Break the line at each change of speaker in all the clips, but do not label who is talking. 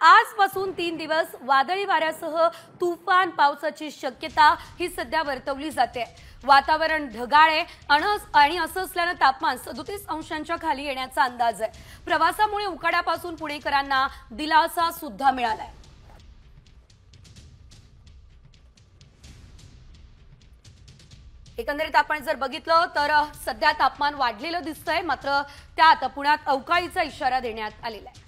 आजपासून 3 दिवस वादळी वाऱ्यासह तुफान पावसाची शक्यता ही सध्या वर्तवली जाते। वातावरण ढगाळ आहे आणि असं असल्याने तापमान 37 अंशांच्या खाली येण्याचा अंदाज आहे। प्रवासामुळे उकाड्यापासून पुणेकरांना दिलासा सुद्धा मिळालाय। एकंदरीत आपण जर बघितलं तर सध्या तापमान वाढलेलं दिसतंय, मात्र त्यात पुण्यात अवकाळीचा इशारा देण्यात आलेला आहे।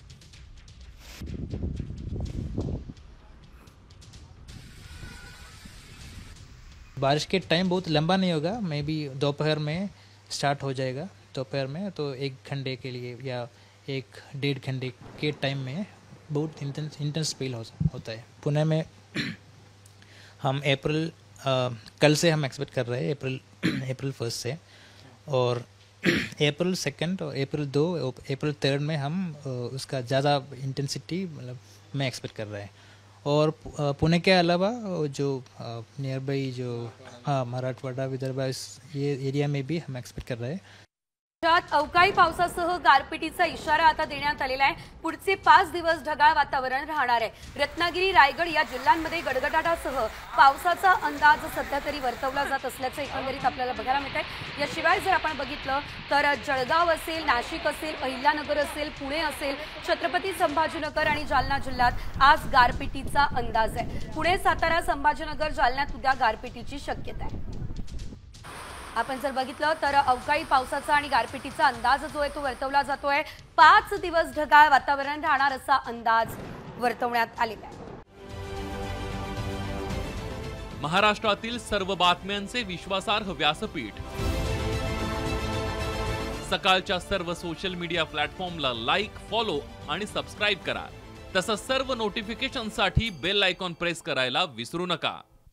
बारिश के टाइम बहुत लंबा नहीं होगा, मे बी दोपहर में स्टार्ट हो जाएगा। दोपहर में तो 1 घंटे के लिए या 1-1.5 घंटे के टाइम में बहुत इंटेंस फील होता है। पुणे में हम कल से हम एक्सपेक्ट कर रहे हैं अप्रैल 1 से, और अप्रैल 2 और अप्रैल 2 अप्रैल 3 में हम उसका ज़्यादा इंटेंसिटी मतलब मैं एक्सपेक्ट कर रहे हैं। और पुणे के अलावा जो नियर बाई जो मराठवाड़ा विदर्भ ये एरिया में भी हम एक्सपेक्ट कर रहे हैं।
अवकाळी पावसासह गारपिटीचा इशारा आता देण्यात आलेला आहे। पुढचे 5 दिवस ढगाळ वातावरण राहणार आहे। रत्नागिरी, रायगड या जिल्ह्यांमध्ये गडगडाटासह पावसाचा अंदाज सध्या तरी वर्तवला जात असल्याचं एकंदरीत आपल्याला बघायला मिळतंय। याशिवाय जर आपण बघितलं तर जळगाव असेल, नाशिक असेल, अहिल्यानगर असेल, पुणे असेल, छत्रपती संभाजीनगर आणि जालना जिल्ह्यात आज गारपिटीचा अंदाज आहे। पुणे, सातारा, संभाजीनगर, जालन्यात उद्या गारपिटीची शक्यता आहे। आपण जर बघितलं तर अवकाळी पावसाचा आणि गारपिटीचा अंदाज जो आहे तो वर्तवला जातोय। 5 दिवस ढगाळ वातावरण राहणार असा अंदाज वर्तवण्यात आलेला आहे।
महाराष्ट्रातील सर्व बातम्यांचे विश्वासार्ह व्यासपीठ, सकाळच्या सर्व सोशल मीडिया प्लॅटफॉर्मला लाईक, फॉलो आणि सबस्क्राइब करा। तसंच सर्व नोटिफिकेशनसाठी बेल आयकॉन प्रेस करायला विसरू नका।